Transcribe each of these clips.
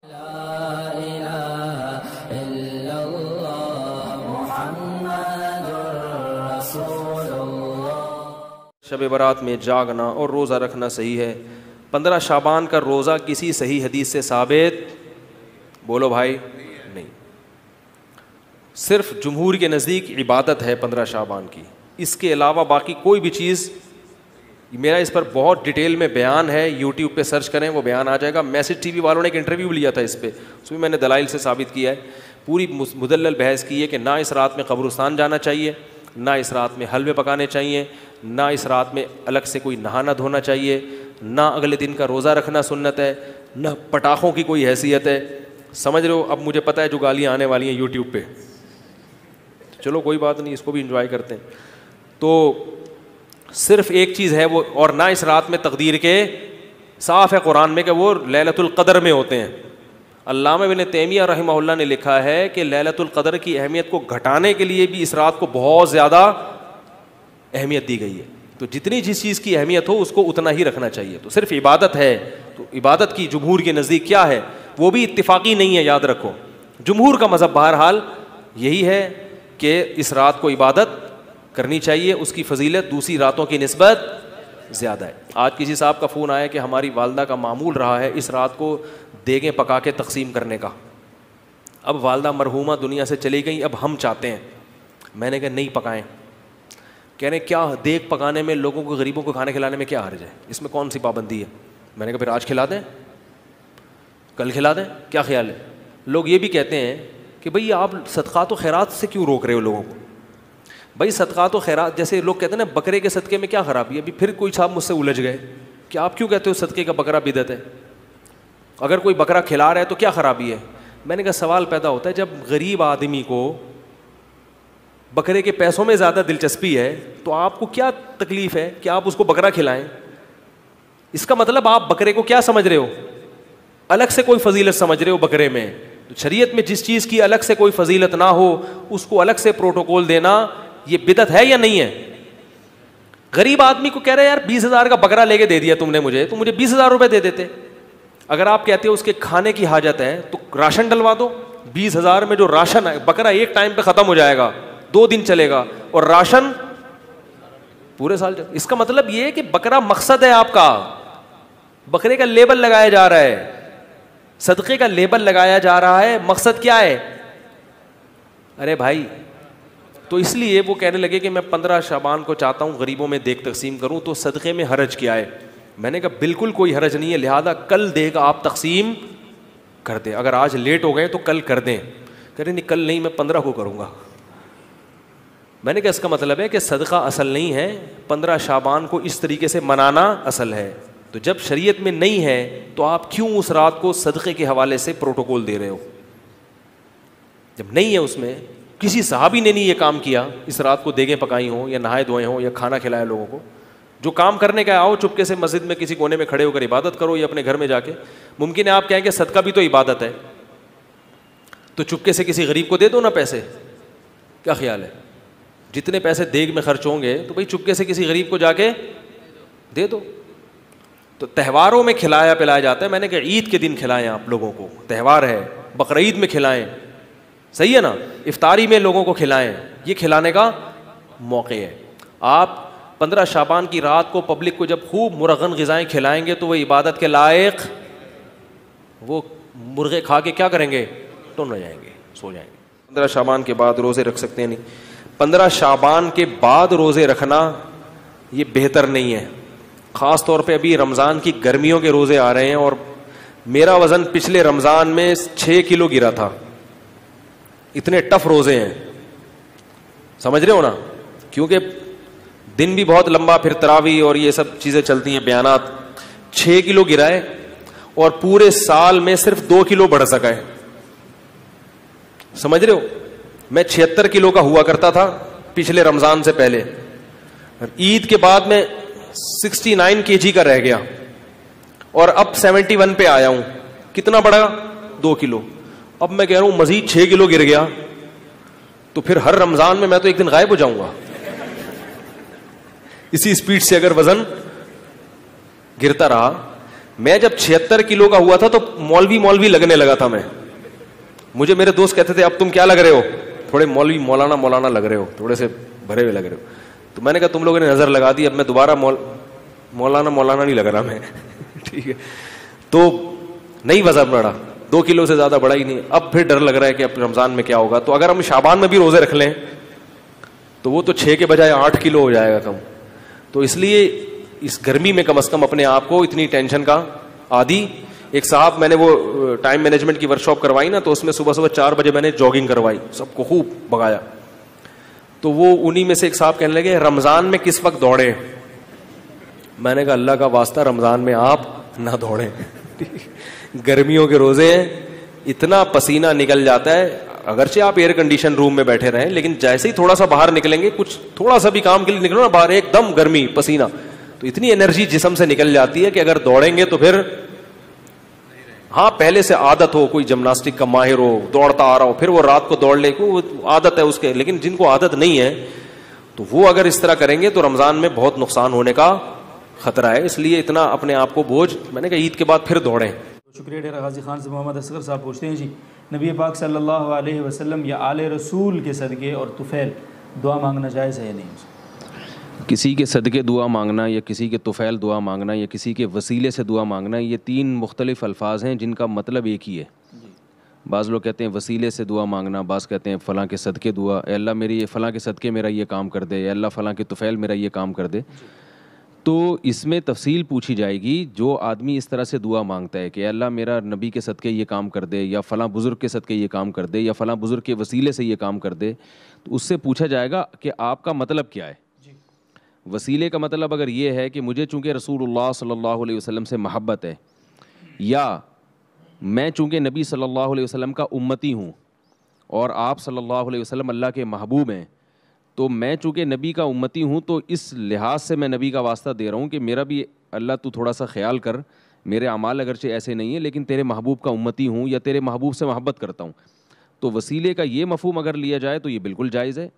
شب برات میں جاگنا اور روزہ رکھنا صحیح ہے. 15 شعبان کا روزہ کسی صحیح حدیث سے ثابت بولو بھائی نہیں. صرف جمہور کے نزدیک عبادت ہے 15 شعبان کی. اس کے علاوہ باقی کوئی بھی چیز, میرا اس پر بہت ڈیٹیل میں بیان ہے, یوٹیوب پہ سرچ کریں وہ بیان آ جائے گا. میسج ٹی وی والوں نے ایک انٹرویو لیا تھا اس پہ, اس میں نے دلائل سے ثابت کیا ہے, پوری مدلل بحث کی ہے کہ نہ اس رات میں قبرستان جانا چاہیے, نہ اس رات میں حلوے پکانے چاہیے, نہ اس رات میں الگ سے کوئی نہانا دھونا چاہیے, نہ اگلے دن کا روزہ رکھنا سنت ہے, نہ پٹاخوں کی کوئی حیثیت ہے. سمجھ رہے ہو؟ اب مجھے پتہ ہے جو گالیاں آنے والی ہیں یوٹیوب پہ, چلو کوئی بات نہیں, اس کو بھی انجوائے کرتے ہیں. تو صرف ایک چیز ہے وہ, اور نہ اس رات میں تقدیر کے, صاف ہے قرآن میں کہ وہ لیلۃ القدر میں ہوتے ہیں. علامہ ابن تیمیہ رحمہ اللہ نے لکھا ہے کہ لیلۃ القدر کی اہمیت کو گھٹانے کے لیے بھی اس رات کو بہت زیادہ اہمیت دی گئی ہے. تو جتنی جس چیز کی اہمیت ہو اس کو اتنا ہی رکھنا چاہیے. تو صرف عبادت ہے, تو عبادت کی جمہور کے نزدیک کیا ہے وہ بھی اتفاقی نہیں ہے, یاد رکھو. جمہور کا مذہب بہرحال یہی ہے کہ اس رات کو عبادت کرنی چاہیے, اس کی فضیلت دوسری راتوں کی نسبت زیادہ ہے. آج کسی صاحب کا فون آیا کہ ہماری والدہ کا معمول رہا ہے اس رات کو دیگیں پکا کے تقسیم کرنے کا. اب والدہ مرحومہ دنیا سے چلی گئی, اب ہم چاہتے ہیں. میں نے کہا نہیں پکائیں. کہہ رہے کیا دیگ پکانے میں, لوگوں کو غریبوں کو کھانے کھلانے میں کیا حرج ہے, اس میں کون سی پابندی ہے؟ میں نے کہا پھر آج کھلا دیں, کل کھلا دیں, کیا خیال ہے؟ لوگ یہ بھی کہتے ہیں کہ بھئی آپ صدقات و خیرات سے کیوں روک رہے ہو لوگوں کو؟ بھائی صدقات و خیرات, جیسے لوگ کہتے ہیں نا بکرے کے صدقے میں کیا خرابی ہے. ابھی پھر کوئی صاحب مجھ سے الجھ گئے کہ آپ کیوں کہتے ہو صدقے کا بکرا بدعت ہے, اگر کوئی بکرا کھلا رہا ہے تو کیا خرابی ہے؟ میں نے کہا سوال پیدا ہوتا ہے جب غریب آدمی کو بکرے کے پیسوں میں زیادہ دلچسپی ہے تو آپ کو کیا تکلیف ہے کہ آپ اس کو بکرا کھلائیں؟ اس کا مطلب آپ بکرے کو کیا سمجھ رہے ہو, الگ سے کوئی فضیلت سمجھ رہے ہو بکرے میں. تو شریعت میں جس چیز کی الگ سے کوئی فضیلت نہ ہو اس کو الگ سے پروٹوکول دینا یہ بدعت ہے یا نہیں ہے؟ غریب آدمی کو کہہ رہے ہیں یار 20,000 کا بکرا لے کے دے دیا تم نے مجھے, تو مجھے 20,000 روپے دے دیتے. اگر آپ کہتے ہو اس کے کھانے کی حاجت ہے تو راشن ڈلوا دو. 20,000 میں جو راشن ہے, بکرا ایک ٹائم پہ ختم ہو جائے گا, 2 دن چلے گا, اور راشن پورے سال چلے. اس کا مطلب یہ ہے کہ بکرا مقصد ہے آپ کا, بکرے کا لیبل لگایا جا رہا ہے, صدقے کا لیبل لگایا جا رہا ہے, مقصد کیا ہے؟ ارے بھائی, تو اس لیے وہ کہنے لگے کہ میں 15 شعبان کو چاہتا ہوں غریبوں میں دیگ تقسیم کروں, تو صدقے میں حرج کیا ہے؟ میں نے کہا بالکل کوئی حرج نہیں ہے, لہذا کل دیگ آپ تقسیم کر دیں, اگر آج لیٹ ہو گئے تو کل کر دیں. کہہ رہے نہیں کل نہیں, میں 15 کو کروں گا. میں نے کہا اس کا مطلب ہے کہ صدقہ اصل نہیں ہے, 15 شعبان کو اس طریقے سے منانا اصل ہے. تو جب شریعت میں نہیں ہے تو آپ کیوں اس رات کو صدقے کے حوالے سے پروٹوکول دے رہے ہو؟ جب نہیں ہے, اس میں کسی صحابی نے نہیں یہ کام کیا, اس رات کو دیگیں پکائی ہوں یا نہائے دھوئے ہوں یا کھانا کھلایا لوگوں کو. جو کام کرنے کا آؤ چپکے سے مسجد میں کسی کونے میں کھڑے ہو کر عبادت کرو, یا اپنے گھر میں جا کے. ممکن ہے آپ کہیں کہ صدقہ بھی تو عبادت ہے, تو چپکے سے کسی غریب کو دے دو نا پیسے, کیا خیال ہے؟ جتنے پیسے دیگ میں خرچ ہوں گے تو بھائی چپکے سے کسی غریب کو جا کے دے دو. تو تہواروں میں کھلایا پلایا جاتا ہے. میں نے کہا عید کے دن کھلائیں آپ لوگوں کو, تہوار ہے, بقرعید میں کھلائیں, صحیح ہے نا, افطاری میں لوگوں کو کھلائیں, یہ کھلانے کا موقع ہے. آپ 15 شعبان کی رات کو پبلک کو جب خوب مرغن غذائیں کھلائیں گے تو وہ عبادت کے لائق, وہ مرغے کھا کے کیا کریں گے, ٹن ہو جائیں گے, سو جائیں گے. 15 شعبان کے بعد روزے رکھ سکتے ہیں نہیں. 15 شعبان کے بعد روزے رکھنا یہ بہتر نہیں ہے, خاص طور پہ ابھی رمضان کی گرمیوں کے روزے آ رہے ہیں, اور میرا وزن پچھلے رمضان میں 6 کلو گرا تھا. اتنے ٹف روزے ہیں, سمجھ رہے ہو نا, کیونکہ دن بھی بہت لمبا, پھر تراویح اور یہ سب چیزیں چلتی ہیں, بیانات. 6 کلو گرا ہے اور پورے سال میں صرف 2 کلو بڑھ سکا ہے, سمجھ رہے ہو. میں 76 کلو کا ہوا کرتا تھا پچھلے رمضان سے پہلے, عید کے بعد میں 69 kg کا رہ گیا, اور اب 71 پہ آیا ہوں. کتنا بڑھا؟ 2 کلو. اب میں کہہ رہا ہوں مزید 6 کلو گر گیا تو پھر ہر رمضان میں تو ایک دن غائب ہو جاؤں گا. اسی اسپیڈ سے اگر وزن گرتا رہا میں جب 76 کلو کا ہوا تھا تو مولوی لگنے لگا تھا میں. مجھے میرے دوست کہتے تھے اب تم کیا لگ رہے ہو, تھوڑے مولوی مولانا لگ رہے ہو, تھوڑے سے بھرے ہوئے لگ رہے ہو. تو میں نے کہا تم لوگوں نے نظر لگا دی, اب میں دوبارہ مولانا نہیں لگ رہا میں. ٹھیک ہے, تو نہیں وزن بڑھا, 2 کلو سے زیادہ بڑھا ہی نہیں. اب پھر ڈر لگ رہا ہے کہ اب رمضان میں کیا ہوگا. تو اگر ہم شعبان میں بھی روزے رکھ لیں تو وہ تو 6 کے بجائے 8 کلو ہو جائے گا کم. تو اس لیے اس گرمی میں کم از کم اپنے آپ کو اتنی ٹینشن کا عادی. ایک صاحب, میں نے وہ ٹائم مینجمنٹ کی ورکشاپ کروائی نا, تو اس میں صبح 4 بجے میں نے جاگنگ کروائی, سب کو خوب بگایا. تو وہ انہی میں سے ایک صاحب کہنے لگے رمضان میں کس وقت دوڑیں. میں نے کہا اللہ کا واسطہ رمضان میں آپ نہ دوڑیں. گرمیوں کے روزے ہیں, اتنا پسینہ نکل جاتا ہے, اگرچہ آپ ایئر کنڈیشن روم میں بیٹھے رہیں, لیکن جیسے ہی تھوڑا سا باہر نکلیں گے, کچھ تھوڑا سا بھی کام کے لیے نکلو نا باہر, ایک دم گرمی پسینہ, تو اتنی انرجی جسم سے نکل جاتی ہے کہ اگر دوڑیں گے تو پھر, ہاں پہلے سے عادت ہو, کوئی جمناسٹک کا ماہر ہو, دوڑتا آ رہا ہو, پھر وہ رات کو دوڑ لے, کو عادت ہے اس کے. لیکن جن کو عادت نہیں ہے تو وہ اگر اس طرح کریں گے تو رمضان میں بہت نقصان ہونے کا خطرہ ہے. اس لیے اتنا اپنے آپ کو بوجھ, میں نے کہا عید کے بعد پھر دوڑیں. شکریہ ڈیرہ غازی خان سے. محمد اصغر صاحب پوچھتے ہیں جی, نبی پاک صلی اللہ علیہ وسلم یا آل رسول کے صدقے اور طفیل دعا مانگنا جائز ہے یا نہیں؟ کسی کے صدقے دعا مانگنا یا کسی کے طفیل دعا مانگنا یا کسی کے وسیلے سے دعا مانگنا, یہ 3 مختلف الفاظ ہیں جن کا مطلب ایک ہی ہے. بعض لوگ کہتے ہیں وسیلے سے دعا مانگنا, بعض کہتے ہیں فلاں کے صدقے دعا, اے اللہ میری فلاں کے صدقے میرا یہ کام کر دے, اے اللہ فلاں کے طفیل میرا یہ کام کر دے. تو اس میں تفصیل پوچھی جائے گی. جو آدمی اس طرح سے دعا مانگتا ہے کہ اے اللہ میرا نبی کے صدقے یہ کام کر دے, یا فلاں بزرگ کے صدقے یہ کام کر دے, یا فلاں بزرگ کے وسیلے سے یہ کام کر دے, تو اس سے پوچھا جائے گا کہ آپ کا مطلب کیا ہے. وسیلے کا مطلب اگر یہ ہے کہ مجھے چونکہ رسول اللہ صلی اللہ علیہ وسلم سے محبت ہے, یا میں چونکہ نبی صلی اللہ علیہ وسلم کا امتی ہوں اور آپ صلی اللہ علیہ وسلم اللہ کے محبوب ہیں, تو میں چونکہ نبی کا امتی ہوں تو اس لحاظ سے میں نبی کا واسطہ دے رہا ہوں کہ میرا بھی اللہ تو تھوڑا سا خیال کر, میرے اعمال اگرچہ ایسے نہیں ہیں لیکن تیرے محبوب کا امتی ہوں یا تیرے محبوب سے محبت کرتا ہوں. تو وسیلے کا یہ مفہوم اگر لیا جائے تو یہ بالکل جائز ہے,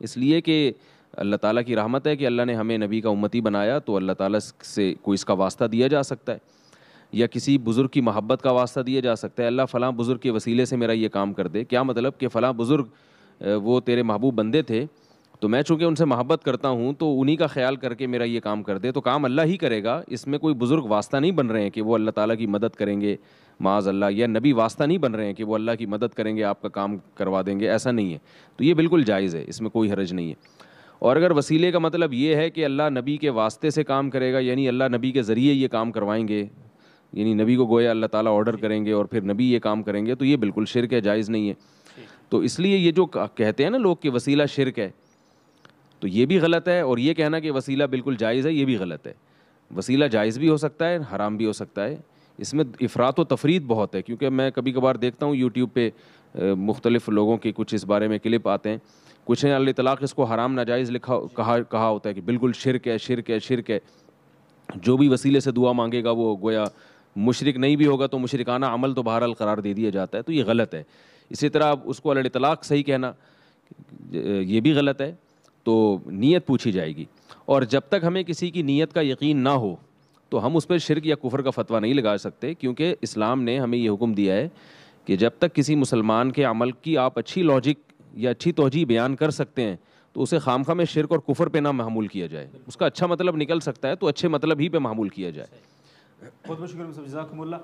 اس لیے کہ اللہ تعالیٰ کی رحمت ہے کہ اللہ نے ہمیں نبی کا امتی بنایا, تو اللہ تعالیٰ سے کوئی اس کا واسطہ دیا جا سکتا ہے, یا کسی بزرگ کی محبت کا واسطہ دیا جا سکتا ہے, اللہ فلاں بزرگ کے وسیلے سے میرا یہ کام کر دے. کیا مطلب کہ فلاں بزرگ وہ تیرے محبوب بندے تھے, تو میں چونکہ ان سے محبت کرتا ہوں تو انہی کا خیال کر کے میرا یہ کام کر دے. تو کام اللہ ہی کرے گا, اس میں کوئی بزرگ واسطہ نہیں بن رہے ہیں کہ وہ اللہ تعالیٰ کی مدد کریں گے معاذ اللہ, یا نبی واسطہ نہیں بن رہے ہیں کہ وہ اللہ کی مدد کریں گے آپ کا کام کروا دیں گے, ایسا نہیں ہے. تو یہ بالکل جائز ہے, اس میں کوئی حرج نہیں ہے. اور اگر وسیلے کا مطلب یہ ہے کہ اللہ نبی کے واسطے سے کام کرے گا, یعنی اللہ نبی کے ذریعے یہ کام کروائیں گے, یعنی نبی کو گویا اللہ تعالیٰ آرڈر کریں گے اور پھر نبی یہ کام کریں گے, تو یہ بالکل شرک ہے, جائز نہیں ہے. تو اس لیے یہ جو کہتے ہیں نا لوگ کہ وسیلہ شرک ہے, تو یہ بھی غلط ہے, اور یہ کہنا کہ وسیلہ بالکل جائز ہے یہ بھی غلط ہے. وسیلہ جائز بھی ہو سکتا ہے, حرام بھی ہو سکتا ہے, اس میں افراط و تفرید بہت ہے. کیونکہ میں کبھی کبھار دیکھتا ہوں یوٹیوب پہ مختلف لوگوں کے کچھ اس بارے میں کلپ آتے ہیں, کچھ نے الاطلاق اس کو حرام ناجائز کہا ہوتا ہے کہ بالکل شرک ہے شرک ہے شرک ہے, جو بھی وسیلے سے دعا مانگے گا وہ گویا مشرک نہیں بھی ہوگا تو مشرکانہ عمل تو بہرحال قرار دے دیا جاتا ہے, تو یہ غلط ہے. اسی طرح اس کو الاطلاق صحیح کہنا یہ بھی غلط ہے. تو نیت پوچھی جائے گی, اور جب تک ہمیں کسی کی نیت کا یقین نہ ہو تو ہم اس پہ شرک یا کفر کا فتویٰ نہیں لگا سکتے, کیونکہ اسلام نے ہمیں یہ حکم دیا ہے کہ جب تک کسی مسلمان کے عمل کی آپ اچھی لاجک یا اچھی توجیہ بیان کر سکتے ہیں تو اسے خامخواہ میں شرک اور کفر پہ نہ محمول کیا جائے. اس کا اچھا مطلب نکل سکتا ہے تو اچھے مطلب ہی پہ محمول کیا جائے. بہت بہت شکریہ, جزاکم اللہ.